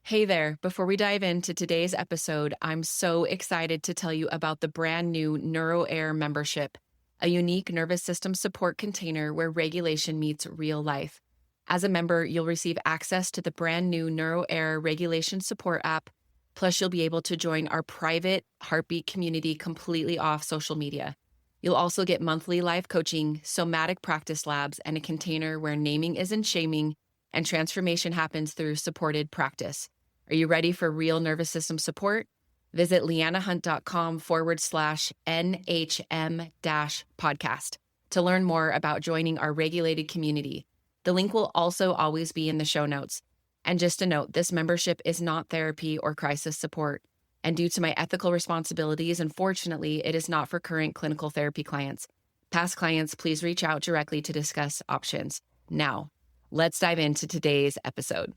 Hey there. Before we dive into today's episode, I'm so excited to tell you about the brand new NeuroAir membership, a unique nervous system support container where regulation meets real life. As a member, you'll receive access to the brand new NeuroAir regulation support app. Plus, you'll be able to join our private heartbeat community completely off social media. You'll also get monthly live coaching, somatic practice labs, and a container where naming isn't shaming and transformation happens through supported practice. Are you ready for real nervous system support? Visit leannahunt.com/NHM-podcast to learn more about joining our regulated community. The link will also always be in the show notes. And just a note, this membership is not therapy or crisis support. And due to my ethical responsibilities, unfortunately, it is not for current clinical therapy clients. Past clients, please reach out directly to discuss options. Now, let's dive into today's episode.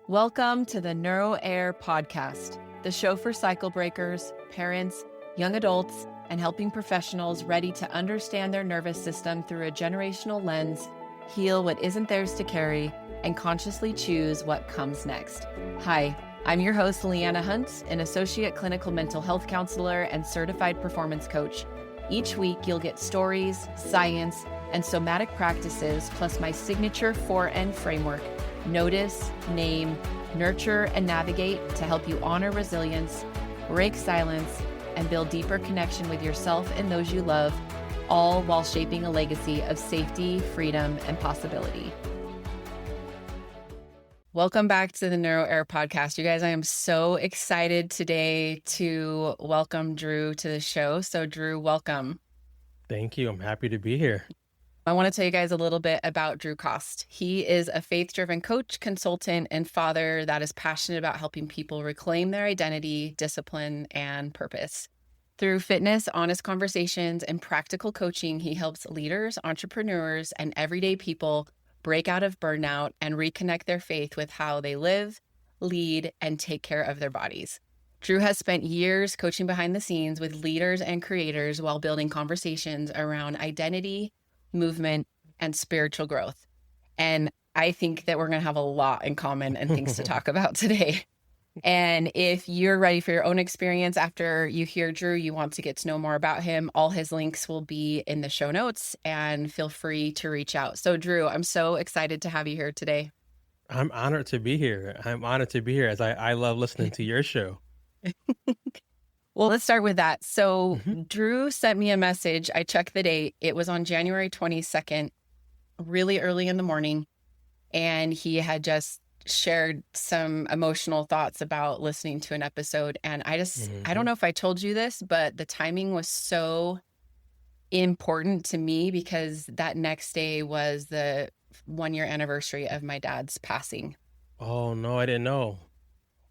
Welcome to the NeuroAir podcast, the show for cycle breakers, parents, young adults, and helping professionals ready to understand their nervous system through a generational lens, heal what isn't theirs to carry, and consciously choose what comes next. Hi, I'm your host, Leanna Hunt, an associate clinical mental health counselor and certified performance coach. Each week, you'll get stories, science, and somatic practices, plus my signature 4N framework: notice, name, nurture, and navigate to help you honor resilience, break silence, and build deeper connection with yourself and those you love, all while shaping a legacy of safety, freedom, and possibility. Welcome back to the NeuroAir podcast. You guys, I am so excited today to welcome Drew to the show. So Drew, welcome. Thank you. I'm happy to be here. I want to tell you guys a little bit about Drew Cost. He is a faith-driven coach, consultant, and father that is passionate about helping people reclaim their identity, discipline, and purpose. Through fitness, honest conversations, and practical coaching, he helps leaders, entrepreneurs, and everyday people break out of burnout and reconnect their faith with how they live, lead, and take care of their bodies. Drew has spent years coaching behind the scenes with leaders and creators while building conversations around identity, movement, and spiritual growth. And I think that we're going to have a lot in common and things to talk about today. And if you're ready for your own experience after you hear Drew, you want to get to know more about him, all his links will be in the show notes, and feel free to reach out. So Drew, I'm so excited to have you here today. I'm honored to be here. As I love listening to your show. Well, let's start with that. So Mm-hmm. Drew sent me a message. I checked the date. It was on January 22nd, really early in the morning. And he had just shared some emotional thoughts about listening to an episode. And I don't know if I told you this, but the timing was so important to me because that next day was the 1-year anniversary of my dad's passing. Oh, no, I didn't know.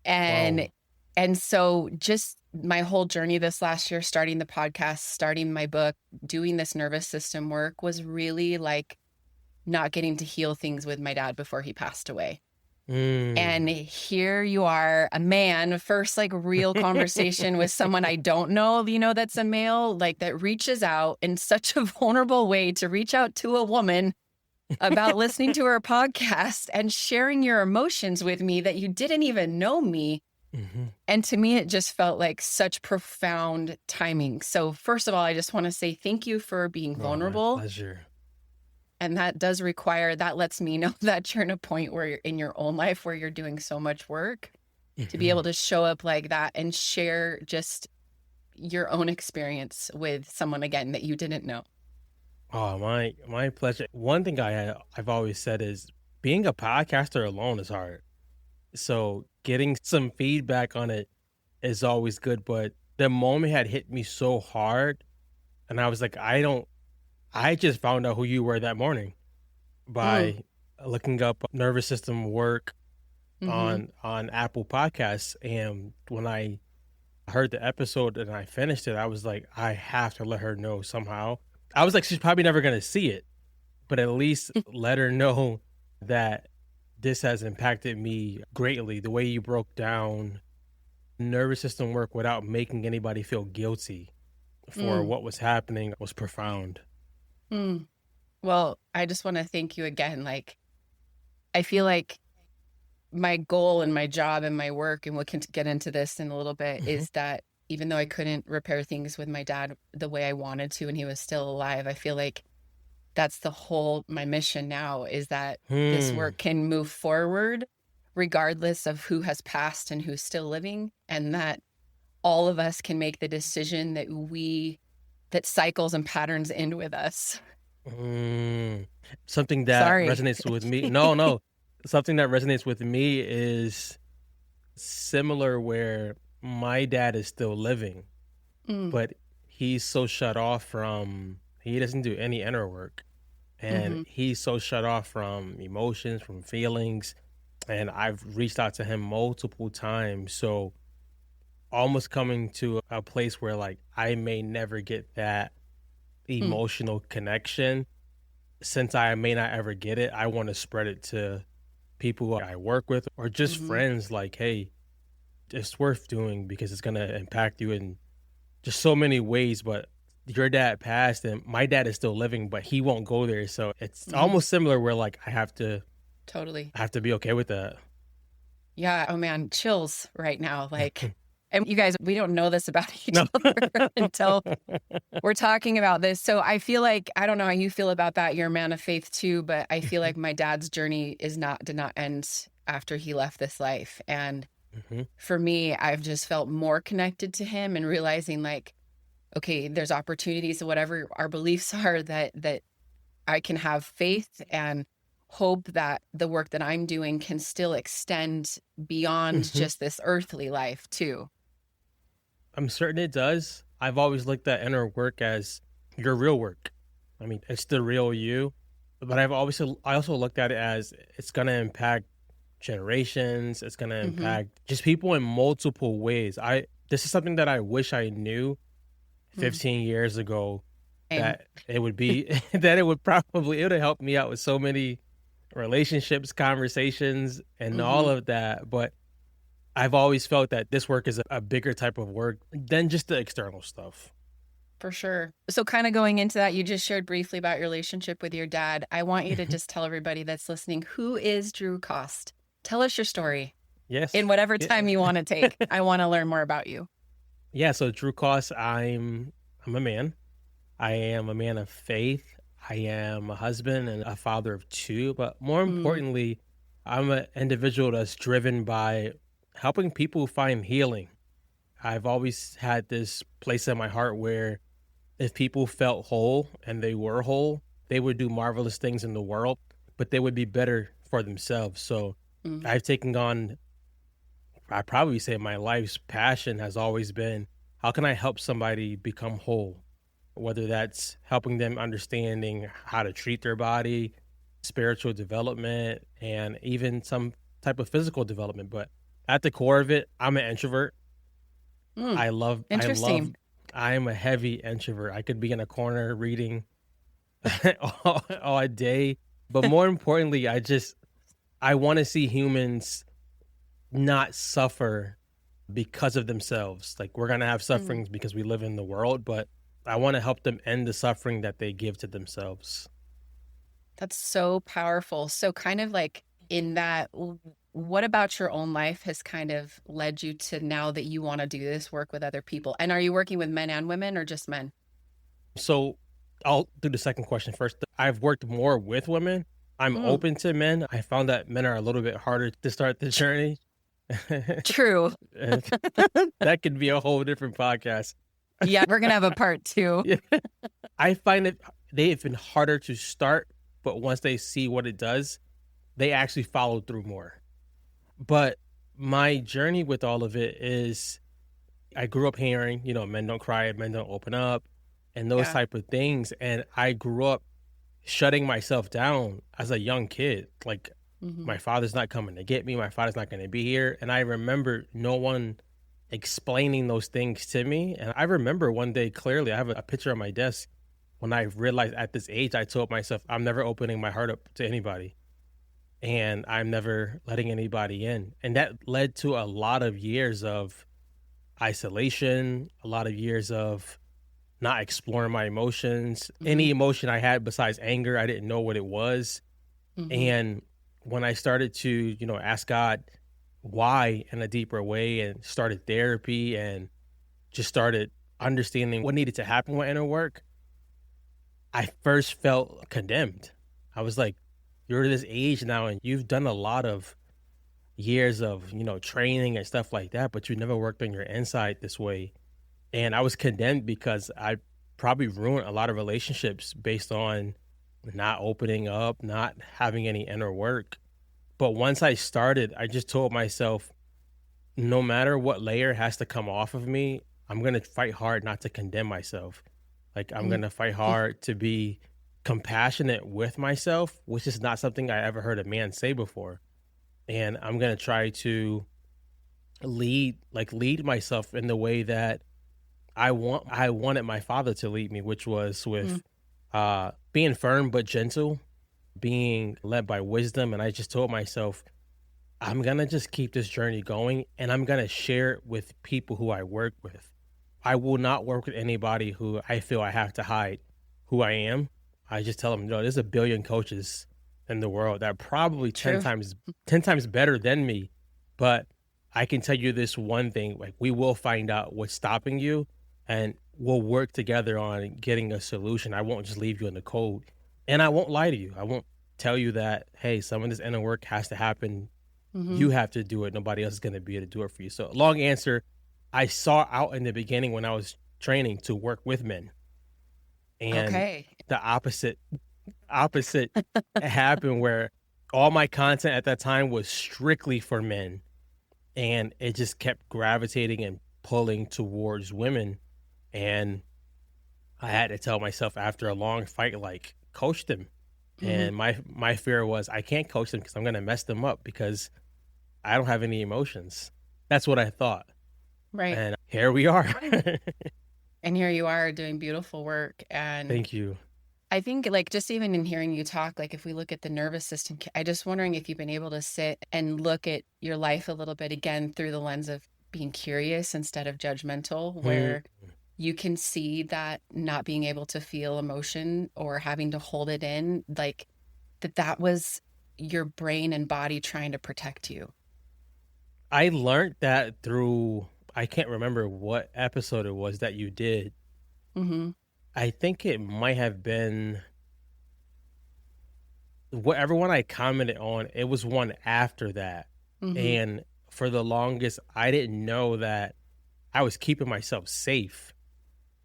And Wow. And so just my whole journey this last year, starting the podcast, starting my book, doing this nervous system work was really like not getting to heal things with my dad before he passed away. And here you are, a man, first like real conversation with someone I don't know, that's a male, like that reaches out in such a vulnerable way to reach out to a woman about listening to her podcast and sharing your emotions with me that you didn't even know me. Mm-hmm. And to me, it just felt like such profound timing. So first of all, I just want to say thank you for being vulnerable. My pleasure. And that lets me know that you're in a point where you're in your own life where you're doing so much work to be able to show up like that and share just your own experience with someone again that you didn't know. Oh, my pleasure. One thing I've always said is being a podcaster alone is hard. So getting some feedback on it is always good. But the moment had hit me so hard, and I was like, I just found out who you were that morning by looking up nervous system work on Apple Podcasts. And when I heard the episode and I finished it, I was like, I have to let her know somehow. I was like, she's probably never going to see it, but at least let her know that this has impacted me greatly. The way you broke down nervous system work without making anybody feel guilty for what was happening was profound. Well, I just want to thank you again. Like, I feel like my goal and my job and my work, and we can get into this in a little bit, Mhm. is that even though I couldn't repair things with my dad the way I wanted to and he was still alive, I feel like that's the whole my mission now, is that this Hmm. work can move forward regardless of who has passed and who's still living, and that all of us can make the decision that cycles and patterns end with us. Mm. Something that Sorry. resonates with me, no. Something that resonates with me is similar where my dad is still living, Mm, but he's so shut off from he doesn't do any inner work, and mhm, he's so shut off from emotions, from feelings, and I've reached out to him multiple times, so almost coming to a place where, like, I may never get that mm, emotional connection. Since I may not ever get it, I wanna spread it to people who I work with or just mhm, friends, like, "Hey, it's worth doing because it's gonna impact you in just so many ways," but your dad passed and my dad is still living, but he won't go there, so it's mhm, almost similar where, like, totally. I have to be okay with that. Yeah, oh man, chills right now, like, and you guys, we don't know this about each No. other until we're talking about this. So I feel like, I don't know how you feel about that. You're a man of faith too, but I feel like my dad's journey did not end after he left this life. And Mhm, for me, I've just felt more connected to him and realizing like, okay, there's opportunities, whatever our beliefs are, that I can have faith and hope that the work that I'm doing can still extend beyond mhm. just this earthly life too. I'm certain it does. I've always looked at inner work as your real work. I mean, it's the real you, but I also looked at it as it's gonna impact generations, it's gonna Mhm. impact just people in multiple ways. I This is something that I wish I knew Mm. 15 years ago, Same. that it would be that it would have helped me out with so many relationships, conversations, and all Mhm. of that, but I've always felt that this work is a bigger type of work than just the external stuff. For sure. So kind of going into that, you just shared briefly about your relationship with your dad. I want you to Mhm. just tell everybody that's listening, who is Drew Cost? Tell us your story in Yes. whatever Yeah. time you want to take. I want to learn more about you. Yeah, so True Cost, I'm a man. I am a man of faith. I am a husband and a father of 2, but more Mm, importantly, I'm an individual that's driven by helping people find healing. I've always had this place in my heart where if people felt whole and they were whole, they would do marvelous things in the world, but they would be better for themselves. So mm, I've taken on, I probably say my life's passion has always been how can I help somebody become whole? Whether that's helping them understanding how to treat their body, spiritual development, and even some type of physical development. But at the core of it, I'm an introvert. mm. I love, Interesting. I am a heavy introvert. I could be in a corner reading all day. But more importantly, I want to see humans not suffer because of themselves. Like we're gonna have Mm. sufferings because we live in the world, but I want to help them end the suffering that they give to themselves. That's so powerful. So kind of like in that, what about your own life has kind of led you to now that you want to do this work with other people? And are you working with men and women or just men? So I'll do the second question first. I've worked more with women. I'm Mm, open to men. I found that men are a little bit harder to start the journey. true. That could be a whole different podcast. Yeah, we're gonna have a part two. Yeah. I find that they've been harder to start, but once they see what it does, they actually follow through more. But my journey with all of it is I grew up hearing, men don't cry, men don't open up, and those Yeah. type of things. And I grew up shutting myself down as a young kid. Like, Mhm. my father's not coming to get me, my father's not going to be here. And I remember no one explaining those things to me. And I remember one day clearly, I have a picture on my desk when I realized at this age, I told myself, I'm never opening my heart up to anybody and I'm never letting anybody in. And that led to a lot of years of isolation, a lot of years of not exploring my emotions. Mhm. Any emotion I had besides anger, I didn't know what it was. Mhm. And when I started to, ask God why in a deeper way and started therapy and just started understanding what needed to happen with inner work, I first felt condemned. I was like, you're this age now and you've done a lot of years of, training and stuff like that, but you never worked on your inside this way. And I was condemned because I probably ruined a lot of relationships based on not opening up, not having any inner work. But once I started, I just told myself, no matter what layer has to come off of me, I'm going to fight hard not to condemn myself. Like, I'm Mm. going to fight hard to be compassionate with myself, which is not something I ever heard a man say before. And I'm going to try to lead myself in the way that I wanted my father to lead me, which was Mm. with being firm but gentle, being led by wisdom. And I just told myself, I'm gonna just keep this journey going and I'm gonna share it with people who I work with. I will not work with anybody who I feel I have to hide who I am. I just tell them, no, there's a billion coaches in the world that are probably True. 10 times better than me. But I can tell you this one thing, like we will find out what's stopping you and we'll work together on getting a solution. I won't just leave you in the cold. And I won't lie to you. I won't tell you that, hey, some of this inner work has to happen. Mhm. You have to do it. Nobody else is gonna be able to do it for you. So long answer, I saw out in the beginning when I was training to work with men, and Okay. the opposite happened where all my content at that time was strictly for men, and it just kept gravitating and pulling towards women, and I had to tell myself after a long fight, like, "Coach them." Mhm. And my fear was, I can't coach them because 'cause I'm gonna mess them up because I don't have any emotions. That's what I thought, Right. and here we are. And here you are doing beautiful work, and Thank you. I think, like, just even in hearing you talk, like, if we look at the nervous system, I just wondering if you've been able to sit and look at your life a little bit again through the lens of being curious instead of judgmental, Mm, where you can see that not being able to feel emotion or having to hold it in, like, that was your brain and body trying to protect you. I learned that through I can't remember what episode it was that you did. Mhm. I think it might have been whatever one I commented on, it was one after that, Mhm. and for the longest, I didn't know that I was keeping myself safe.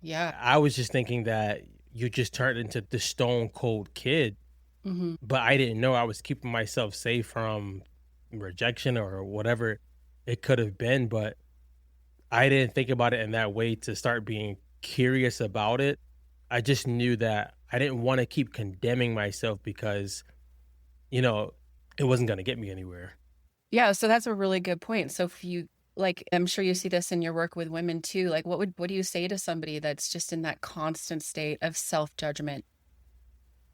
Yeah. I was just thinking that you just turned into the stone cold kid, Mhm. but I didn't know I was keeping myself safe from rejection or whatever it could have been, but I didn't think about it in that way to start being curious about it. I just knew that I didn't wanna keep condemning myself because, you know, it wasn't gonna get me anywhere. Yeah, so that's a really good point. So if you like, I'm sure you see this in your work with women too. Like, what do you say to somebody that's just in that constant state of self-judgment,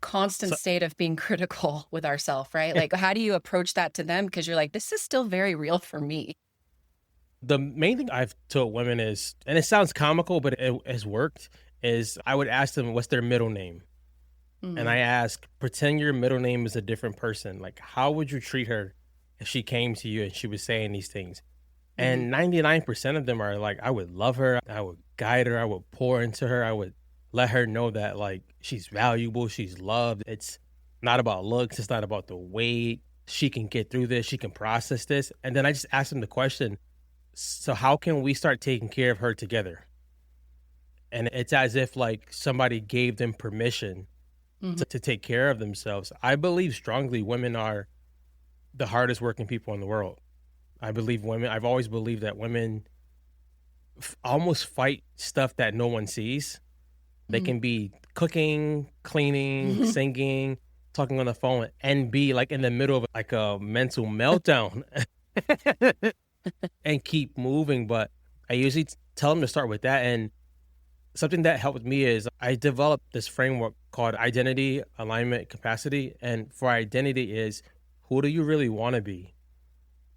constant So state of being critical with ourself, right? Like, how do you approach that to them? Because you're like, this is still very real for me. the main thing I've told women is, and it sounds comical, but it has worked, is I would ask them what's their middle name. And Mm, I ask, pretend your middle name is a different person. Like, how would you treat her if she came to you and she was saying these things? mhm, And 99% of them are like, I would love her. I would guide her. I would pour into her. I would let her know that, like, she's valuable. She's loved. It's not about looks. It's not about the weight. She can get through this. She can process this. And then I just ask them the question, so how can we start taking care of her together? And it's as if like somebody gave them permission mhm. to take care of themselves. I believe strongly women are the hardest working people in the world. I've always believed that women almost fight stuff that no one sees. They Mhm. can be cooking, cleaning, singing, talking on the phone, and be like in the middle of like a mental meltdown and keep moving. But I usually tell them to start with that. And something that helped me is I developed this framework called identity, alignment, capacity. And for identity is, who do you really want to be?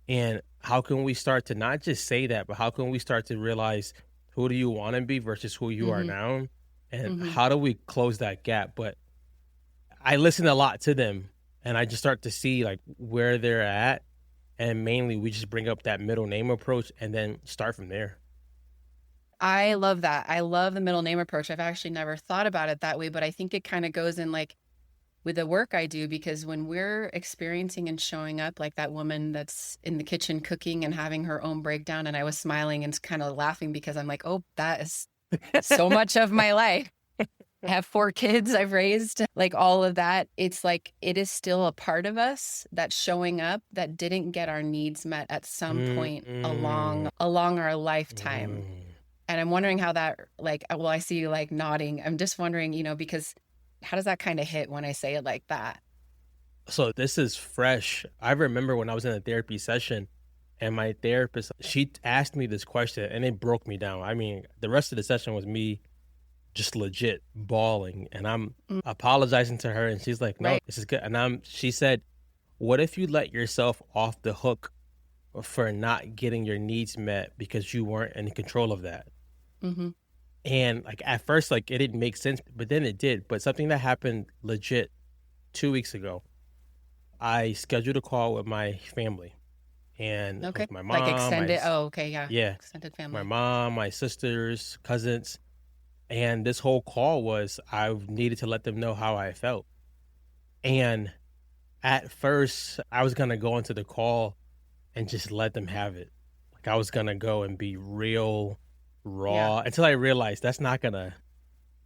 And how can we start to not just say that, but how can we start to realize who do you want to be versus who you are Mhm, now? And mhm, how do we close that gap? But I listen a lot to them. and I just start to see, like, where they're at, and mainly we just bring up that middle name approach and then start from there. I love that. I love the middle name approach. I've actually never thought about it that way, but I think it kind of goes in like with the work I do, because when we're experiencing and showing up like that woman that's in the kitchen cooking and having her own breakdown, and I was smiling and kind of laughing because I'm like, oh, that is so much of my life. I have 4 kids I've raised, like all of that. It's like it is still a part of us that's showing up that didn't get our needs met at some point Mm-mm. along our lifetime. Mm. And I'm wondering how that, like, well, I see you like nodding. I'm just wondering, because how does that kind of hit when I say it like that? So this is fresh. I remember when I was in a therapy session and my therapist, she asked me this question and it broke me down. I mean, the rest of the session was me just legit bawling and I'm Mm, apologizing to her and she's like, "No, right. this is good." And she said, "What if you let yourself off the hook for not getting your needs met because you weren't in control of that?" Hmm. And like at first like it didn't make sense, but then it did. But something that happened legit 2 weeks ago, I scheduled a call with my family and Okay. with my Like mom, extended. Oh, okay. Yeah. yeah, Extended my family. mom, my sisters, cousins, and this whole call was I needed to let them know how I felt. And at first, I was gonna go into the call and just let them have it. Like I was gonna go and be real Yeah. raw until I realized that's not gonna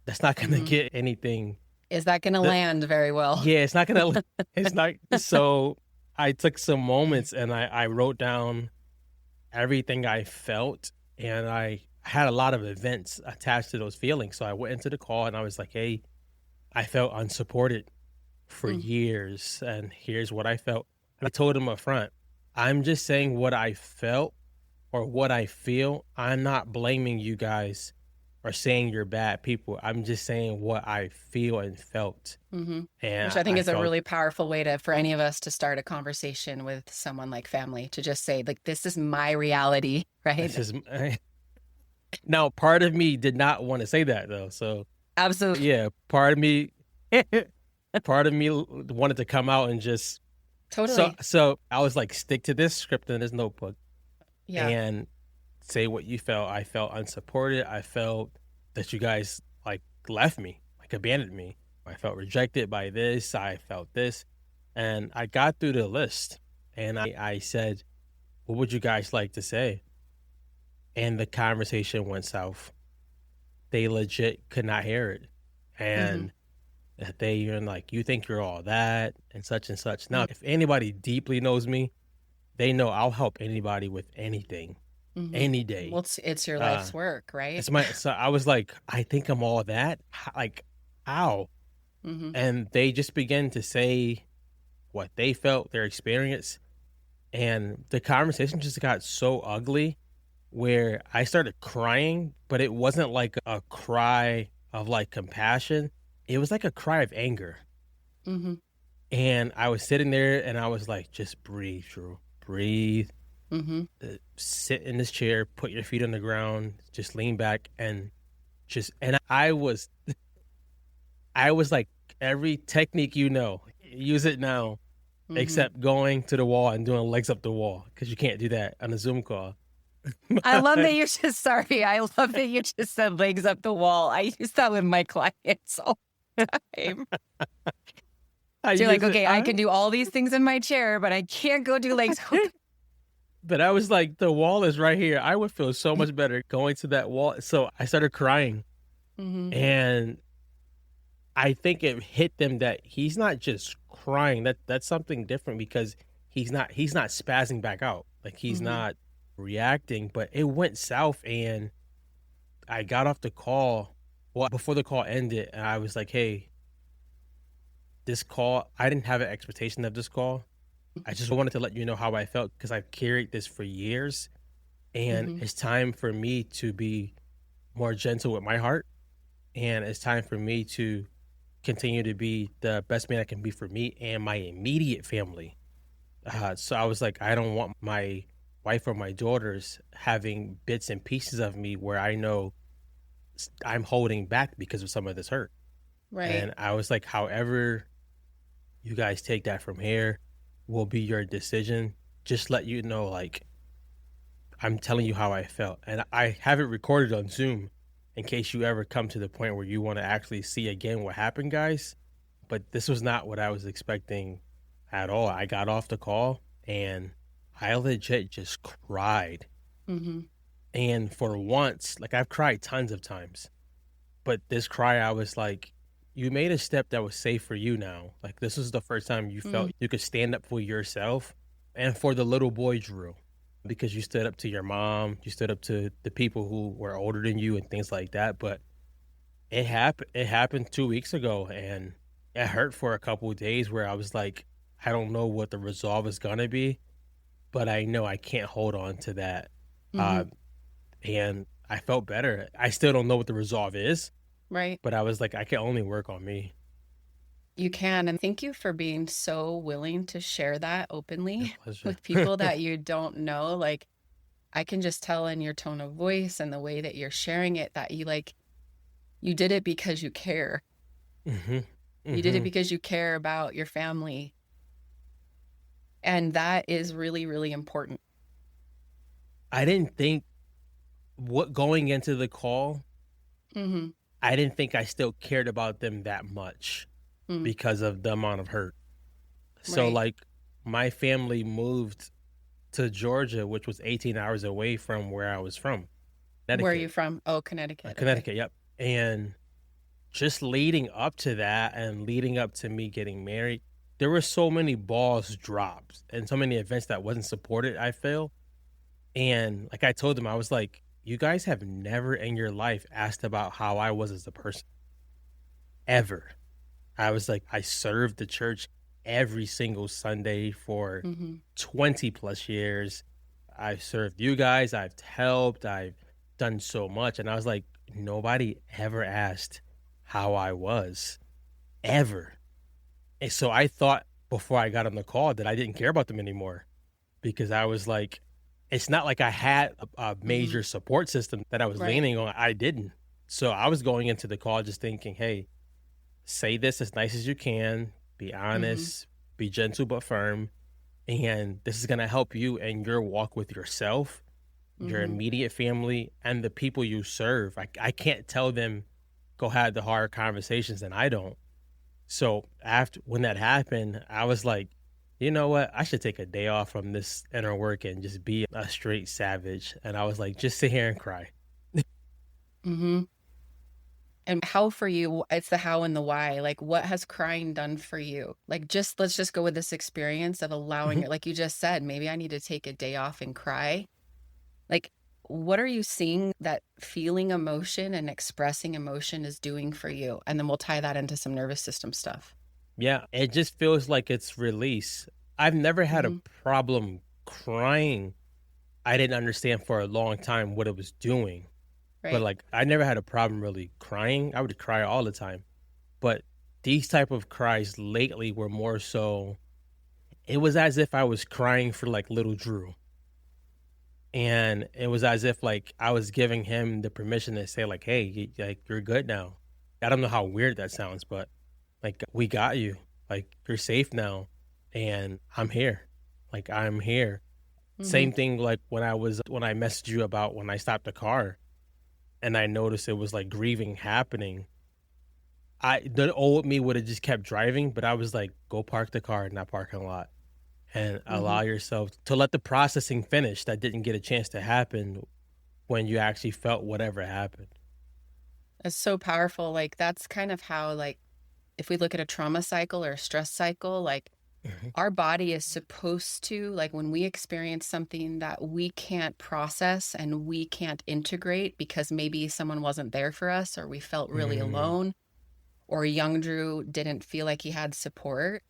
Hmm. get anything. Is that going to The land very well? Yeah, it's not gonna it's not so I took some moments and I wrote down everything I felt, and I had a lot of events attached to those feelings. So I went into the call and I was like, "Hey, I felt unsupported for Mm, years, and here's what I felt." And I told him up front, "I'm just saying what I felt or what I feel. I'm not blaming you guys or saying you're bad people. I'm just saying what I feel and felt." hmm. Which And I think I is a felt really powerful way to, for any of us to start a conversation with someone like family, to just say, like, this is my reality, this right? is now part of me did not want to say that though. So Absolutely. yeah, part of me wanted to come out and just Totally. so I was like, stick to this script in this notebook Yeah. and say what you felt. I felt unsupported. I felt that you guys like left me, like abandoned me. I felt rejected by this. I felt this. And I got through the list and I said, what would you guys like to say? And the conversation went south. They legit could not hear it. Hmm. And they even like, you think you're all that and such and such. Now, Mm, if anybody deeply knows me, they know I'll help anybody with anything, hmm. any Well, day. it's your Uh, life's work, right? so I was like, I think I'm all that. Like, how? Hmm. And they just began to say what they felt, their experience. And the conversation just got so ugly where I started crying, but it wasn't like a cry of like compassion. It was like a cry of anger. Hmm. And I was sitting there and I was like, just breathe, Drew. Breathe. Hmm. Sit in this chair, put your feet on the ground, just lean back and just and I was like every technique use it now, Hmm. except going to the wall and doing legs up the wall because you can't do that on a Zoom call. I love that But you just, sorry, I love that you just said legs up the wall. I use that with my clients all the time. I So you're like, use it. okay, I can do all these things in my chair, but I can't go do legs. But I was like, the wall is right here. I would feel so much better going to that wall. So I started crying, Hmm. and I think it hit them that he's not just crying. That's something different because he's not spazzing back out. Like he's Hmm. not reacting, but it went south and I got off the call. Well, before the call ended, and I was like, "Hey, this call, I didn't have an expectation of this call. I just wanted to let you know how I felt because I've carried this for years, and Hmm. it's time for me to be more gentle with my heart, and it's time for me to continue to be the best man I can be for me and my immediate family." So I was like, I don't want my wife or my daughters having bits and pieces of me where I know I'm holding back because of some of this hurt. Right. And I was like, however You guys take that from here. Will be your decision. Just let you know, like, I'm telling you how I felt. And I have it recorded on Zoom in case you ever come to the point where you want to actually see again what happened, guys. But this was not what I was expecting at all. I got off the call and I legit just cried. Mhm. And for once, like, I've cried tons of times, but this cry, I was like, you made a step that was safe for you now. Like, this was the first time you felt Mm. you could stand up for yourself and for the little boy Drew, because you stood up to your mom, you stood up to the people who were older than you and things like that. But it happened 2 weeks ago, and it hurt for a couple of days where I was like, I don't know what the resolve is gonna be, but I know I can't hold on to that. Mhm. Uh, and I felt better. I still don't know what the resolve is, Right. but I was like, I can only work on me. You can, and thank you for being so willing to share that My openly pleasure. with people that you don't know. Like, I can just tell in your tone of voice and the way that you're sharing it that you did it because you care. Mhm. You did it Mhm. because you care about your family, and that is really, really important. I didn't think what going into the call, Mhm. I didn't think I still cared about them that much Mm. because of the amount of hurt. So, Right. like, my family moved to Georgia, which was 18 hours away from where I was from, Where are you Connecticut. from? Oh, Connecticut, okay. Connecticut, yep. And just leading up to that and leading up to me getting married, there were so many balls dropped and so many events that wasn't supported, I feel. And like I told them, I was like, "You guys have never in your life asked about how I was as a person, ever." I was like, "I served the church every single Sunday for Mhm. 20 plus years. I've served you guys, I've helped, I've done so much." And I was like, "Nobody ever asked how I was, ever." And so I thought before I got on the call that I didn't care about them anymore, because I was like, it's not like I had a Mhm. major support system that I was Right. leaning on. I didn't. So I was going into the call just thinking, hey, say this as nice as you can, be Mhm. honest, be gentle but firm. And this is going to help you in your walk with yourself, your Mhm. immediate family, and the people you serve. I can't tell them go have the hard conversations, and I don't. So after when that happened, I was like, you know what? I should take a day off from this inner work and just be a straight savage. And I was like, just sit here and cry. Mhm. And how for you, it's the how and the why. Like, what has crying done for you? Like, just let's just go with this experience of allowing Mhm. it. Like you just said, maybe I need to take a day off and cry. Like, what are you seeing that feeling emotion and expressing emotion is doing for you? And then we'll tie that into some nervous system stuff. Yeah, it just feels like it's release. I've never had a Hmm. problem crying. I didn't understand for a long time what it was doing, but Right. like I never had a problem really crying. I would cry all the time, but these type of cries lately were more so. It was as if I was crying for like little Drew. And it was as if, like, I was giving him the permission to say, like, "Hey, like, you're good now." I don't know how weird that sounds, but, like, "We got you. Like, you're safe now, and I'm here. Like, I'm here." Hmm. Same thing, like, when I messaged you about when I stopped the car and I noticed it was, like, grieving happening. The old me would have just kept driving, but I was like, "Go park the car in that parking lot and Hmm. allow yourself to let the processing finish that didn't get a chance to happen when you actually felt whatever happened." It's so powerful. Like, that's kind of how, like, if we look at a trauma cycle or a stress cycle, like, Mhm. our body is supposed to, like, when we experience something that we can't process and we can't integrate because maybe someone wasn't there for us or we felt really Mm, alone or young Drew didn't feel like he had support,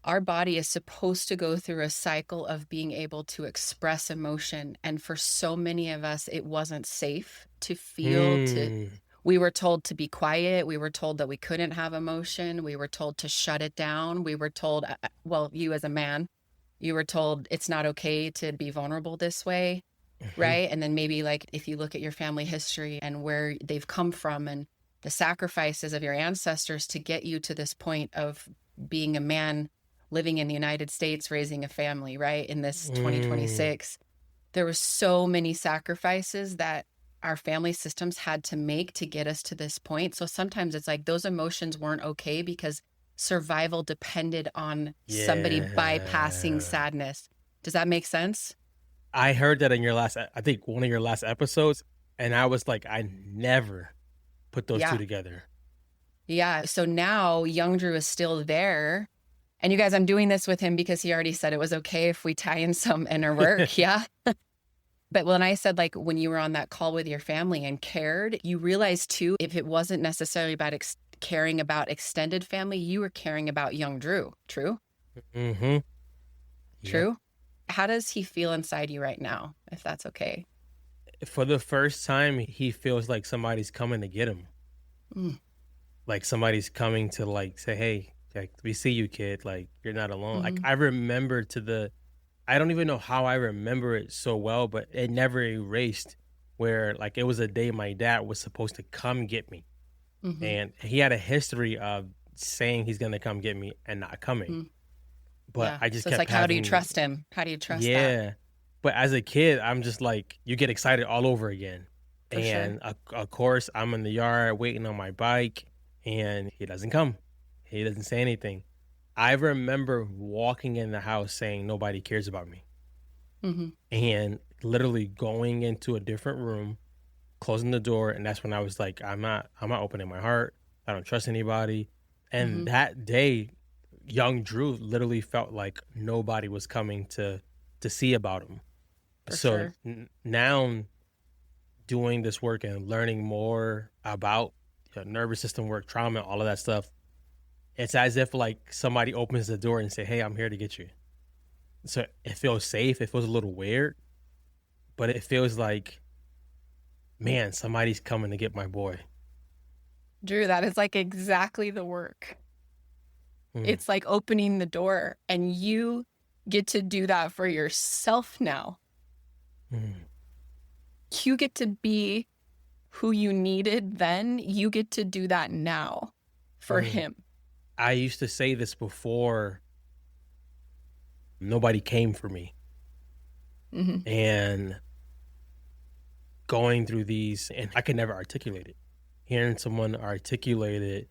our body is supposed to go through a cycle of being able to express emotion. And for so many of us, it wasn't safe to feel, to, mm, we were told to be quiet. We were told that we couldn't have emotion. We were told to shut it down. We were told, well, you as a man, you were told it's not okay to be vulnerable this way. mhm, Right. And then maybe like if you look at your family history and where they've come from and the sacrifices of your ancestors to get you to this point of being a man living in the United States, raising a family, right? In this Mm, 2026, there were so many sacrifices that our family systems had to make to get us to this point. So sometimes it's like those emotions weren't okay because survival depended on somebody bypassing yeah. sadness. Does that make sense? I heard that in your I think one of your last episodes, and I was like, I never put those 2 Yeah. together. Yeah. So now young Drew is still there. And you guys, I'm doing this with him because he already said it was okay if we tie in some inner work. Yeah. But when I said, like, when you were on that call with your family and cared, you realized too, if it wasn't necessarily about caring about extended family, you were caring about young Drew. True? Mhm. Yep. True? How does he feel inside you right now, if that's okay? For the first time, he feels like somebody's coming to get him. Mm, Like somebody's coming to like say, "Hey, like we see you, kid. Like you're not alone." Like hmm I remember I don't even know how I remember it so well, but it never erased where like it was a day my dad was supposed to come get me. hmm And he had a history of saying he's gonna come get me and not coming. mm, But yeah. I just So it's kept like, how do you having trust him? How do you trust that? yeah. But as a kid, I'm just like, you get excited all over again. For sure. And of course, I'm in the yard waiting on my bike, and he doesn't come. He doesn't say anything. I remember walking in the house saying nobody cares about me, hmm and literally going into a different room, closing the door, and that's when I was like, I'm not opening my heart. I don't trust anybody. And hmm that day, young Drew literally felt like nobody was coming to see about him. For So sure. now doing this work and learning more about nervous system work, trauma, all of that stuff, it's as if like somebody opens the door and say, "Hey, I'm here to get you." So it feels safe. It feels a little weird, but it feels like, man, somebody's coming to get my boy. Drew, that is like exactly the work. Mm, It's like opening the door, and you get to do that for yourself now. mm, You get to be who you needed then. You get to do that now for mm. him. I used to say this before nobody came for me, hmm and going through these, and I could never articulate it. Hearing someone articulate it,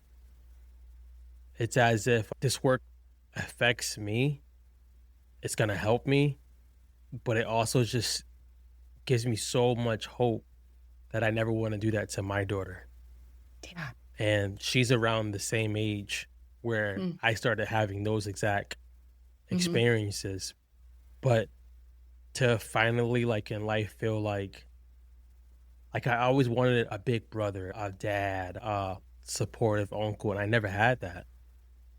it's as if this work affects me, it's gonna help me, but it also just gives me so much hope that I never wanna do that to my daughter. Yeah. And she's around the same age where Mm-hmm. I started having those exact Mm-hmm. experiences, but to finally, like, in life feel like I always wanted a big brother, a dad, a supportive uncle, and I never had that.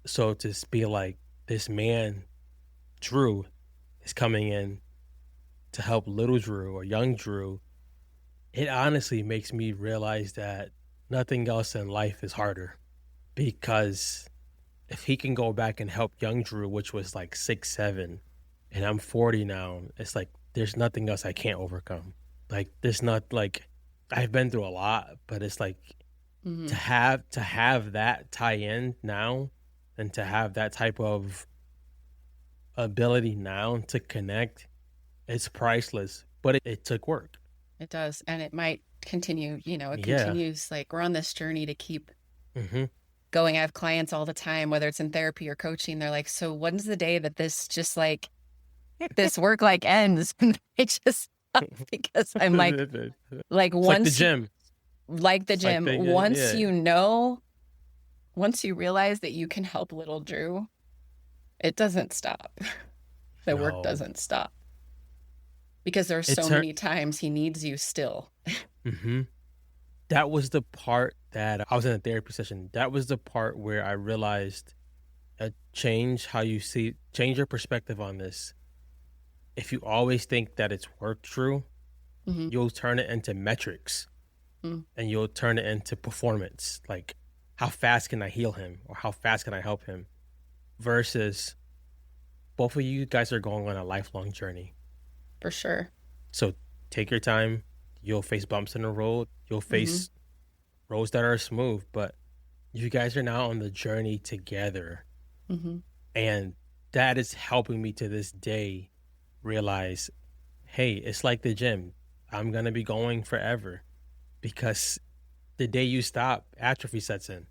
So to be like, this man, Drew, is coming in to help little Drew or young Drew, it honestly makes me realize that nothing else in life is harder because if he can go back and help young Drew, which was like 6, 7, and I'm 40 now, it's like there's nothing else I can't overcome. Like there's not like I've been through a lot, but it's like Mm-hmm. to have that tie in now and to have that type of ability now to connect, it's priceless. But it took work. It does. And it might continue, it Yeah. continues. Like we're on this journey to keep Hmm. going. I have clients all the time, whether it's in therapy or coaching. They're like, so when's the day that this just like this work like ends? And they just stop because I'm like It's like the once you gym. like the It's like gym, the yeah. once you realize that you can help little Drew, it doesn't stop. The work No. doesn't stop because there's It so turned many times he needs you still. mhm. That was the part that I was in a therapy session. That was the part where I realized change your perspective on this. If you always think that it's work true, hmm you'll turn it into metrics and you'll turn it into performance. Like, how fast can I heal him or how fast can I help him? Versus both of you guys are going on a lifelong journey. For sure. So take your time. You'll face bumps in the road. You'll hmm face roads that are smooth, but you guys are now on the journey together. Mhm. And that is helping me to this day realize, hey, it's like the gym. I'm going to be going forever because the day you stop, atrophy sets in.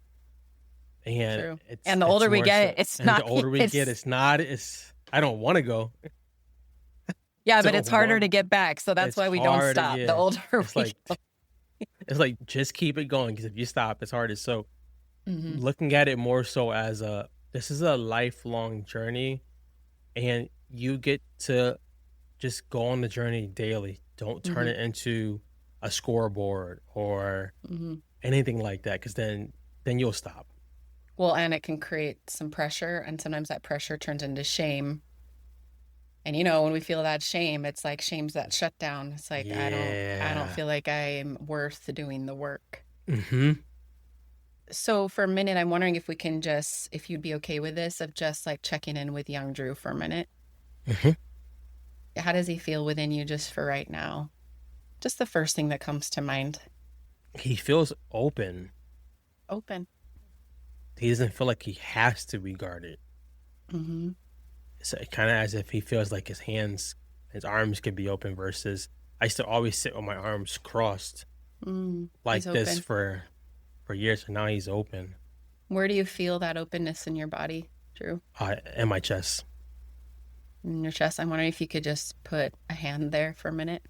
And True. it's And the it's older we more so, get, it's and the not older we get, it's it's not it's I don't want to go. yeah, but Don't it's harder to want get back, so that's It's why we don't hard. stop. The Yeah. older It's we like go. it's like just keep it going because if you stop, it's harder. So Mhm. looking at it more so as a this is a lifelong journey and you get to just go on the journey daily. Don't turn Mhm. it into a scoreboard or Mhm. anything like that because then you'll stop. Well, and it can create some pressure, and sometimes that pressure turns into shame. And, when we feel that shame, it's like shame's that shutdown. It's like, I don't Yeah. feel like I'm worth doing the work. Mhm. So for a minute, I'm wondering if we can just, if you'd be okay with this, of just like checking in with young Drew for a minute. Mhm. How does he feel within you just for right now? Just the first thing that comes to mind. He feels open. Open. He doesn't feel like he has to be guarded. Hmm. It's kind of as if he feels like his arms could be open versus I used to always sit with my arms crossed He's like this open. for years, and now he's open. Where do you feel that openness in your body, Drew? In my chest. In your chest? I'm wondering if you could just put a hand there for a minute.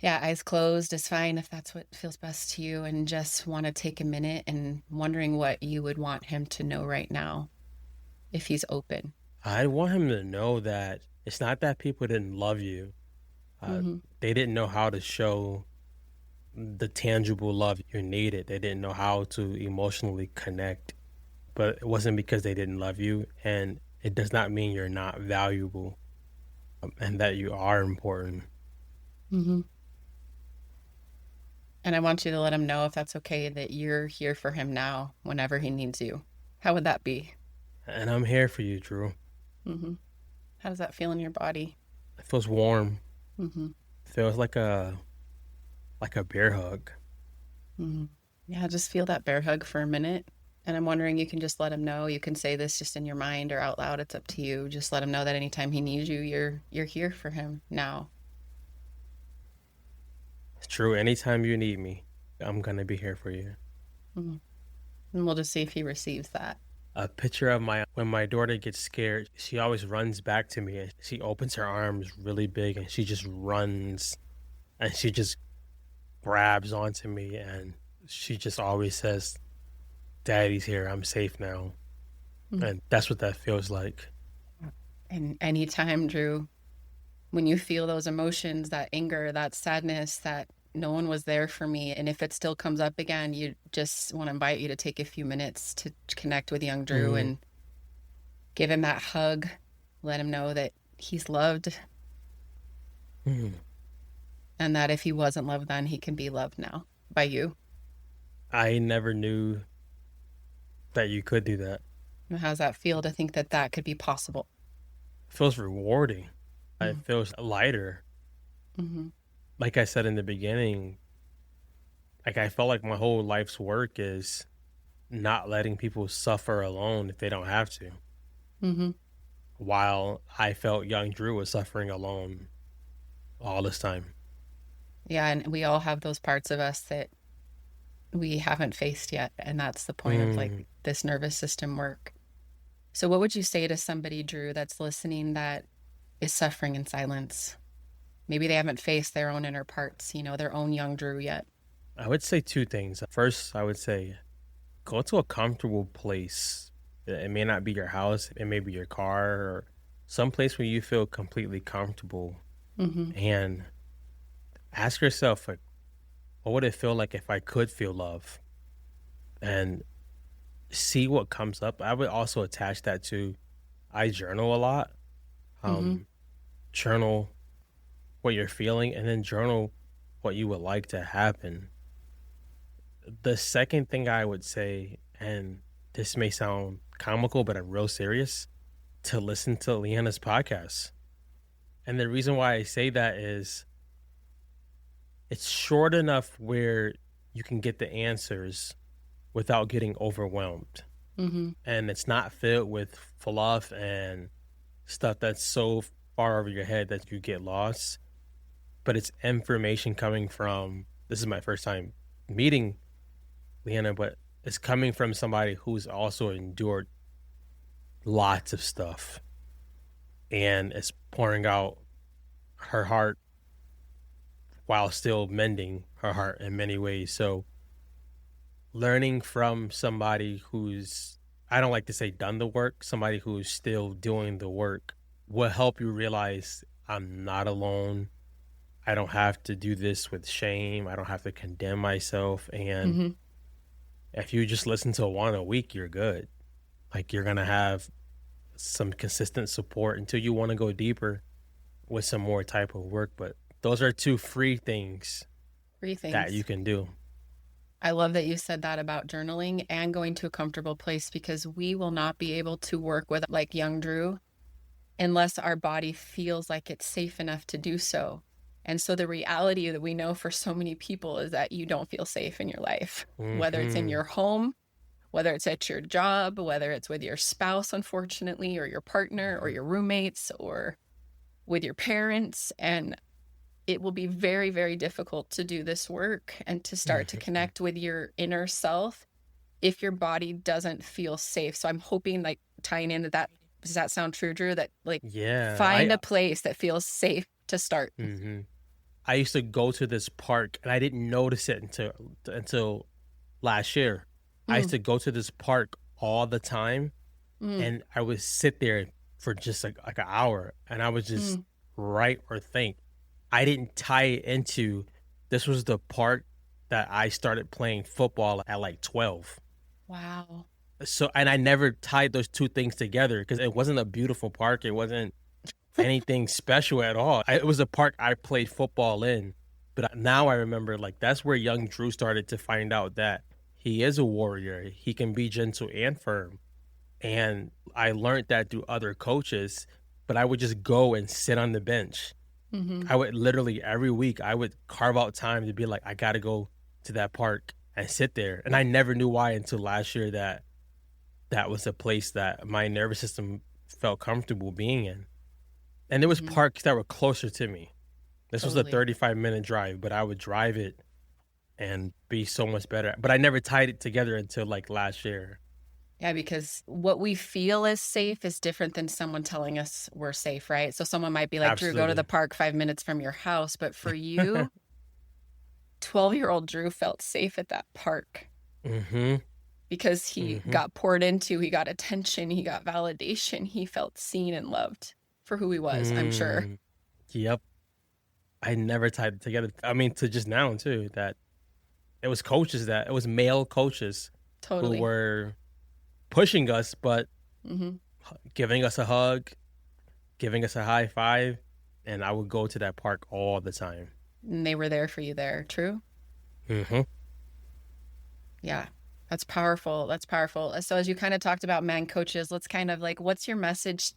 Yeah, eyes closed is fine if that's what feels best to you, and just want to take a minute and wondering what you would want him to know right now if he's open. I want him to know that it's not that people didn't love you. Uh, Hmm. they didn't know how to show the tangible love you needed. They didn't know how to emotionally connect, but it wasn't because they didn't love you. And it does not mean you're not valuable and that you are important. Hmm. And I want you to let him know if that's okay that you're here for him now whenever he needs you. How would that be? And I'm here for you, Drew. Hmm. How does that feel in your body? It feels warm. Hmm. It feels like a bear hug. Hmm. Yeah, just feel that bear hug for a minute. And I'm wondering, you can just let him know. You can say this just in your mind or out loud. It's up to you. Just let him know that anytime he needs you, you're here for him now. It's true. Anytime you need me, I'm gonna be here for you. Mhm. And we'll just see if he receives that. A picture of my when my daughter gets scared, she always runs back to me and she opens her arms really big and she just runs and she just grabs onto me and she just always says, "Daddy's here. I'm safe now." Mm. And that's what that feels like. And anytime, Drew, when you feel those emotions, that anger, that sadness, that no one was there for me, and if it still comes up again, you just want to invite you to take a few minutes to connect with young Drew Mhm. and give him that hug. Let him know that he's loved Mhm. and that if he wasn't loved then, he can be loved now by you. I never knew that you could do that. And how's that feel to think that that could be possible? It feels rewarding. It Mm-hmm. feels lighter. Mm-hmm. Like I said in the beginning, like I felt like my whole life's work is not letting people suffer alone if they don't have to. Mm-hmm. While I felt young Drew was suffering alone all this time. Yeah, and we all have those parts of us that we haven't faced yet, and that's the point of like Mm, this nervous system work. So what would you say to somebody, Drew, that's listening that is suffering in silence? Maybe they haven't faced their own inner parts, their own young Drew yet. I would say two things. First, I would say go to a comfortable place. It may not be your house, it may be your car or some place where you feel completely comfortable Mm-hmm. and ask yourself like what would it feel like if I could feel love and see what comes up. I would also attach that to I journal a lot. Mm-hmm. Um journal what you're feeling and then journal what you would like to happen. The second thing I would say, and this may sound comical, but I'm real serious, to listen to Leanna's podcast. And the reason why I say that is it's short enough where you can get the answers without getting overwhelmed. Mhm. and it's not filled with fluff and stuff that's so far over your head that you get lost, but it's information coming from this is my first time meeting Leanna, but it's coming from somebody who's also endured lots of stuff and is pouring out her heart while still mending her heart in many ways. So learning from somebody who's I don't like to say done the work, somebody who's still doing the work will help you realize I'm not alone. I don't have to do this with shame. I don't have to condemn myself. And Mhm. if you just listen to one a week, you're good. Like you're going to have some consistent support until you want to go deeper with some more type of work. But those are two free things 3 that you things. can do. I love that you said that about journaling and going to a comfortable place because we will not be able to work with like young Drew unless our body feels like it's safe enough to do so. And so the reality that we know for so many people is that you don't feel safe in your life, whether it's in Hmm. your home, whether it's at your job, whether it's with your spouse, unfortunately, or your partner or Hmm. your roommates or with your parents. And it will be very, very difficult to do this work and to start to Hmm. connect with your inner self if your body doesn't feel safe. So I'm hoping, like, tying into that, does that sound true, Drew? That, like, Yeah, find a place that feels safe to start. mhm. I used to go to this park and I didn't notice it until last year. I used Mm, to go to this park all the time mm, and I would sit there for just like an hour and I would just mm. write or think. I didn't tie it into this was the park that I started playing football at like 12. Wow. So and I never tied those two things together because it wasn't a beautiful park. It wasn't anything special at all. It was a park I played football in, but now I remember, like, that's where young Drew started to find out that he is a warrior. He can be gentle and firm, and I learned that through other coaches, but I would just go and sit on the bench. Hmm. I would literally every week, I would carve out time to be like, "I gotta go to that park and sit there," and I never knew why until last year that that was a place that my nervous system felt comfortable being in. And there was Hmm. parks that were closer to me. This was a Totally. 35-minute drive, but I would drive it and be so much better. But I never tied it together until, like, last year. Yeah, because what we feel is safe is different than someone telling us we're safe, right? So someone might be like, Drew, go to the Absolutely. park 5 minutes from your house. But for you, 12-year-old Drew felt safe at that park Mhm, because he mhm, got poured into, he got attention, he got validation, he felt seen and loved for who he was, I'm sure. mm. Yep. I never tied it together. I mean, to just now too, that it was male coaches who Totally. were pushing us, but Hmm. giving us a hug, giving us a high five, and I would go to that park all the time. And they were there for you there. True. Mhm. Yeah. That's powerful. That's powerful. So as you kind of talked about man coaches, let's kind of like, what's your message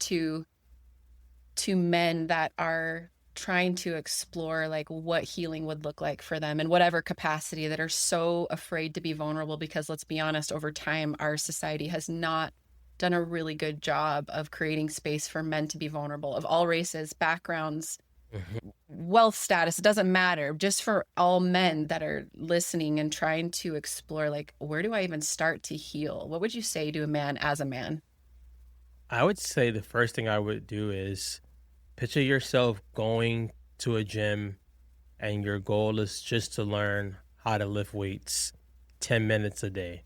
to men that are trying to explore like what healing would look like for them in whatever capacity, that are so afraid to be vulnerable? Because let's be honest, over time our society has not done a really good job of creating space for men to be vulnerable, of all races, backgrounds, Mhm. wealth status. It doesn't matter, just for all men that are listening and trying to explore, like, where do I even start to heal? What would you say to a man as a man? I would say the first thing I would do is picture yourself going to a gym and your goal is just to learn how to lift weights 10 minutes a day,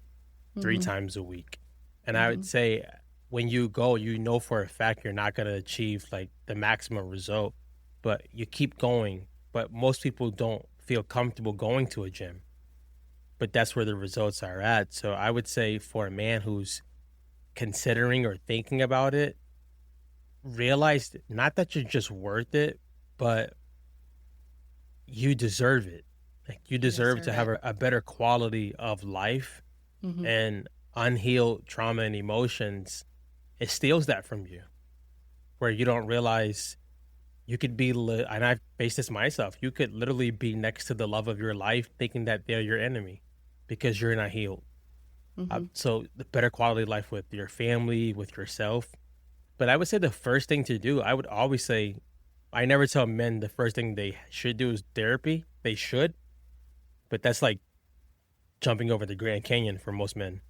three Mm-hmm. times a week. And I would Mm-hmm. say when you go, you know for a fact you're not going to achieve like the maximum result, but you keep going. But most people don't feel comfortable going to a gym, but that's where the results are at. So I would say for a man who's considering or thinking about it, realize not that you're just worth it, but you deserve it. Like, you You deserve to deserve have it. a better quality of life, Mm-hmm. and unhealed trauma and emotions, it steals that from you, where you don't realize you could be and I've faced this myself, you could literally be next to the love of your life thinking that they're your enemy because you're not healed. Mm-hmm. So the better quality of life with your family, with yourself. But I would say the first thing to do, I would always say, I never tell men the first thing they should do is therapy. They should, but that's like jumping over the Grand Canyon for most men.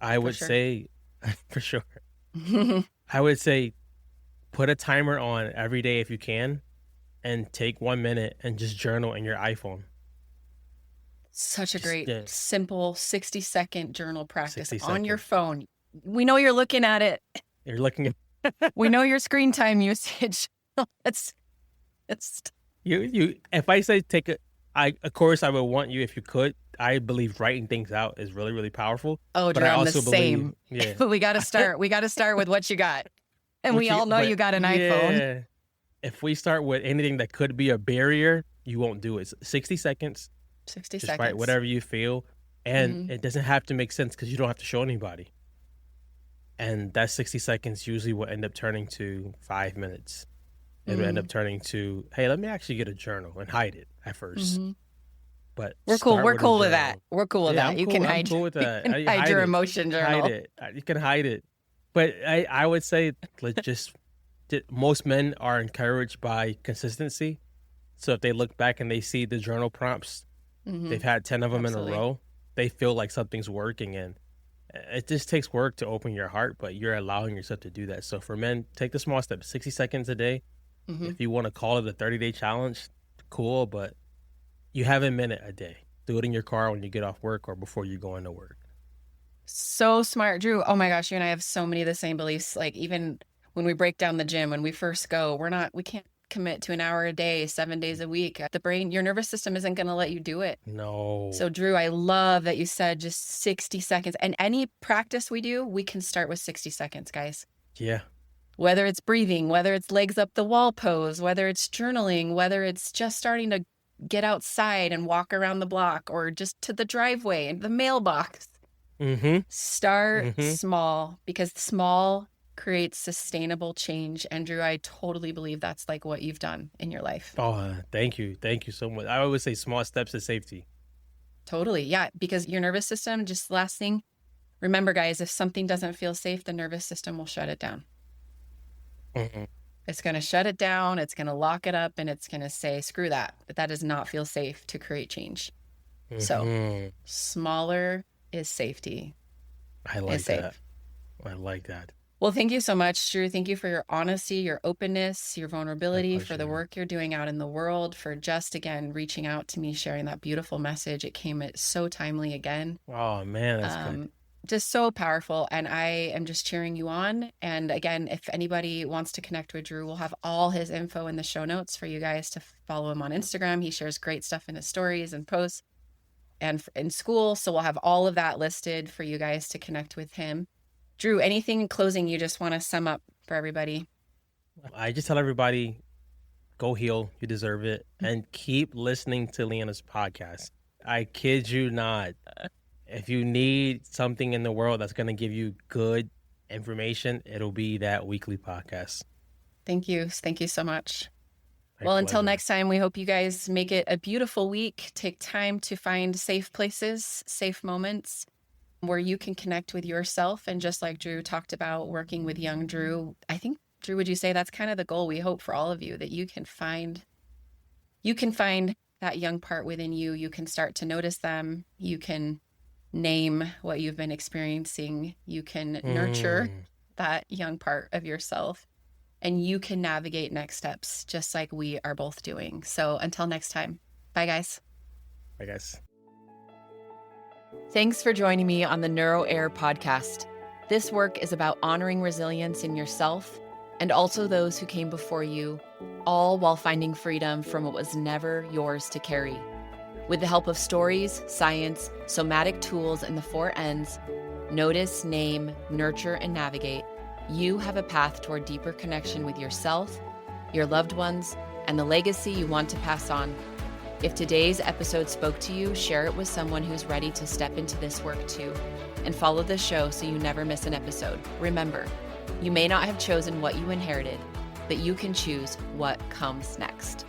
I For would sure. say, for sure, I would say put a timer on every day if you can and take 1 minute and just journal in your iPhone. Such a Just great, simple 60-second journal practice 60 on your seconds. phone. We know you're looking at it. You're looking at We know your screen time usage. it's you. If I say take a, of course I would want you if you could. I believe writing things out is really, really powerful. Oh, But Drew, I I'm the also believe, same. yeah, But we got to start. We got to start with what you got. And we all know you got an iPhone. Yeah, if we start with anything that could be a barrier, you won't do it. 60 seconds, 60 just seconds. write whatever you feel. And it doesn't have to make sense because you don't have to show anybody. And that 60 seconds usually will end up turning to 5 minutes. It'll end up turning to, hey, let me actually get a journal and hide it at 1st. But We're cool. start We're with a cool with journal. that. We're cool with Yeah, that. You can I'm hide, cool with that. you can hide your it. emotion journal. Hide it. You can hide it. But I would say most men are encouraged by consistency. So if they look back and they see the journal prompts, they've had 10 of them Absolutely. in a row, they feel like something's working. And it just takes work to open your heart, but you're allowing yourself to do that. So for men, take the small steps, 60 seconds a day. If you want to call it a 30-day challenge, cool, but you have a minute a day. Do it in your car when you get off work or before you go into work. So smart, Drew. Oh my gosh, you and I have so many of the same beliefs. Like even when we break down the gym, when we first go, we can't commit to an hour a day, 7 days a week. The brain, your nervous system isn't going to let you do it. No. So Drew, I love that you said just 60 seconds. And any practice we do, we can start with 60 seconds, guys. Yeah. Whether it's breathing, whether it's legs up the wall pose, whether it's journaling, whether it's just starting to get outside and walk around the block or just to the driveway and the mailbox. Start small because small creates sustainable change. And Drew, I totally believe that's like what you've done in your life. Oh, thank you. Thank you so much. I always say small steps to safety. Totally. Yeah. Because your nervous system, just last thing, remember guys, if something doesn't feel safe, the nervous system will shut it down. It's going to shut it down. It's going to lock it up and it's going to say, screw that. But that does not feel safe to create change. So smaller is safety. I like that. I like that. Well, thank you so much, Drew. Thank you for your honesty, your openness, your vulnerability, for the work you're doing out in the world, for just, again, reaching out to me, sharing that beautiful message. It came at so timely again. Oh, man, that's good. Just so powerful. And I am just cheering you on. And again, if anybody wants to connect with Drew, we'll have all his info in the show notes for you guys to follow him on Instagram. He shares great stuff in his stories and posts and in school. So we'll have all of that listed for you guys to connect with him. Drew, anything in closing you just want to sum up for everybody? I just tell everybody, go heal. You deserve it. And keep listening to Leanna's podcast. I kid you not. If you need something in the world that's going to give you good information, it'll be that weekly podcast. Thank you. Thank you so much. My well, pleasure. Until next time, we hope you guys make it a beautiful week. Take time to find safe places, safe moments where you can connect with yourself. And just like Drew talked about working with young Drew, I think, Drew, would you say that's kind of the goal we hope for all of you, that you can find that young part within you. You can start to notice them. You can name what you've been experiencing. You can nurture that young part of yourself, and you can navigate next steps just like we are both doing. So until next time, bye guys. Bye guys. Thanks for joining me on the Neuro Air podcast. This work is about honoring resilience in yourself and also those who came before you, all while finding freedom from what was never yours to carry. With the help of stories, science, somatic tools, and the 4 N's, notice, name, nurture, and navigate, you have a path toward deeper connection with yourself, your loved ones, and the legacy you want to pass on. If today's episode spoke to you, share it with someone who's ready to step into this work too, and follow the show so you never miss an episode. Remember, you may not have chosen what you inherited, but you can choose what comes next.